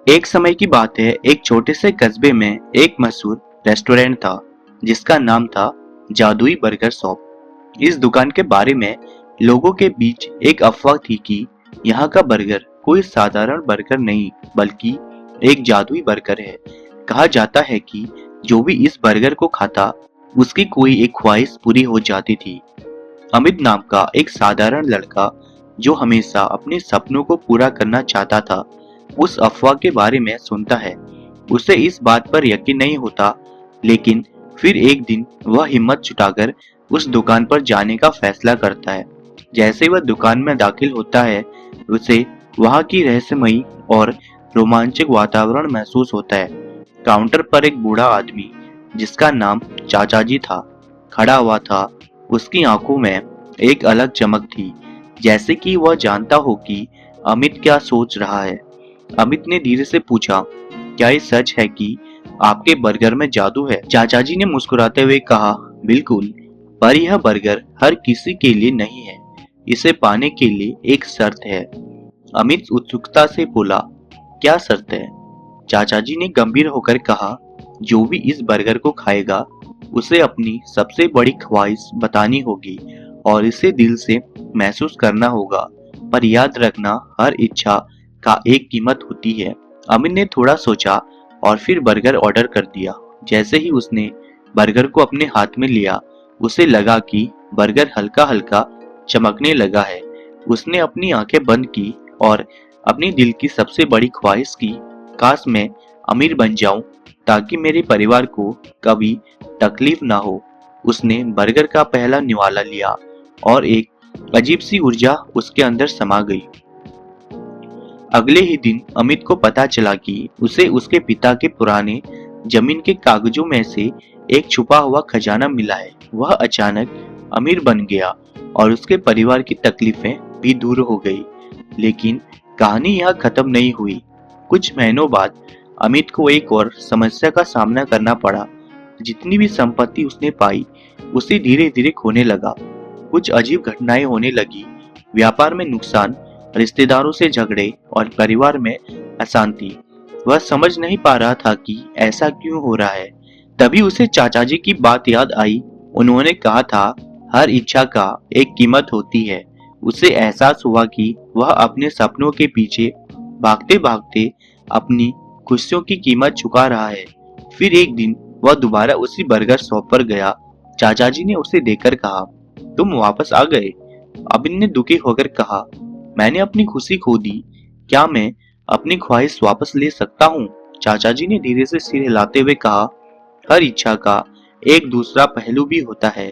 एक समय की बात है, एक छोटे से कस्बे में एक मशहूर रेस्टोरेंट था जिसका नाम था जादुई बर्गर शॉप। इस दुकान के बारे में लोगों के बीच एक अफवाह थी कि यहाँ का बर्गर कोई साधारण बर्गर नहीं बल्कि एक जादुई बर्गर है। कहा जाता है कि जो भी इस बर्गर को खाता उसकी कोई एक ख्वाहिश पूरी हो जाती थी। अमित नाम का एक साधारण लड़का जो हमेशा अपने सपनों को पूरा करना चाहता था, उस अफवाह के बारे में सुनता है। उसे इस बात पर यकीन नहीं होता, लेकिन फिर एक दिन वह हिम्मत जुटाकर उस दुकान पर जाने का फैसला करता है। जैसे वह दुकान में दाखिल होता है, उसे वहां की रहस्यमयी और रोमांचक वातावरण महसूस होता है। काउंटर पर एक बूढ़ा आदमी जिसका नाम चाचाजी था, खड़ा हुआ था। उसकी आंखों में एक अलग चमक थी, जैसे कि वह जानता हो कि अमित क्या सोच रहा है। अमित ने धीरे से पूछा, क्या ये सच है कि आपके बर्गर में जादू है? चाचाजी ने मुस्कुराते हुए कहा, बिल्कुल, पर यह बर्गर हर किसी के लिए नहीं है। इसे पाने के लिए एक शर्त है। अमित उत्सुकता से बोला, क्या शर्त है? चाचाजी ने गंभीर होकर कहा, जो भी इस बर्गर को खाएगा उसे अपनी सबसे बड़ी ख्वाहिश बतानी होगी और इसे दिल से महसूस करना होगा। पर याद रखना, हर इच्छा का एक कीमत होती है। अमित ने थोड़ा सोचा और फिर बर्गर ऑर्डर कर दिया। जैसे ही उसने बर्गर को अपने हाथ में लिया, उसे लगा कि बर्गर हल्का हल्का चमकने लगा है। उसने अपनी आंखें बंद की और अपनी दिल की सबसे बड़ी ख्वाहिश की, काश मैं अमीर बन जाऊं ताकि मेरे परिवार को कभी तकलीफ ना हो। उसने बर्गर का पहला निवाला लिया और एक अजीब सी ऊर्जा उसके अंदर समा गई। अगले ही दिन अमित को पता चला कि उसे उसके पिता के पुराने जमीन के कागजों में से एक छुपा हुआ खजाना मिला है। वह अचानक अमीर बन गया और उसके परिवार की तकलीफें भी दूर हो गई। लेकिन कहानी यहाँ खत्म नहीं हुई। कुछ महीनों बाद अमित को एक और समस्या का सामना करना पड़ा। जितनी भी संपत्ति उसने पाई, उसे धीरे धीरे खोने लगा। कुछ अजीब घटनाएं होने लगी। व्यापार में नुकसान, रिश्तेदारों से झगड़े और परिवार में अशांति। वह समझ नहीं पा रहा था कि ऐसा क्यों हो रहा है। तभी उसे चाचाजी की बात याद आई। उन्होंने कहा था, हर इच्छा का एक कीमत होती है। उसे एहसास हुआ कि वह अपने सपनों के पीछे भागते भागते अपनी खुशियों की कीमत चुका रहा है। फिर एक दिन वह दोबारा उसी बर्गर शॉप पर गया। चाचाजी ने उसे देखकर कहा, तुम वापस आ गए? अबिन ने दुखी होकर कहा, मैंने अपनी खुशी खो दी। क्या मैं अपनी ख्वाहिश वापस ले सकता हूँ? चाचाजी ने धीरे से सिर हिलाते हुए कहा, हर इच्छा का एक दूसरा पहलू भी होता है।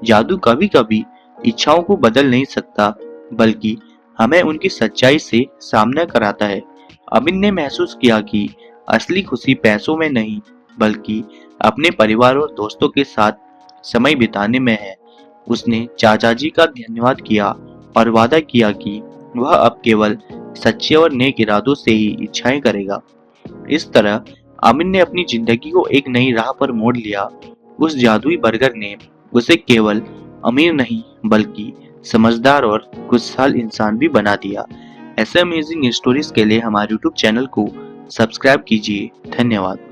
जादू कभी कभी इच्छाओं को बदल नहीं सकता, बल्कि हमें उनकी सच्चाई से सामना कराता है। अबिन ने महसूस किया कि असली खुशी पैसों में नहीं, बल्कि अपने परिवार और दोस्तों के साथ समय बिताने में है। उसने चाचाजी का धन्यवाद किया और वादा किया कि वह अब केवल सच्चे और नेक इरादों से ही इच्छाएं करेगा। इस तरह अमिन ने अपनी जिंदगी को एक नई राह पर मोड़ लिया। उस जादुई बर्गर ने उसे केवल अमीर नहीं बल्कि समझदार और खुशहाल इंसान भी बना दिया। ऐसे अमेजिंग स्टोरीज के लिए हमारे YouTube चैनल को सब्सक्राइब कीजिए। धन्यवाद।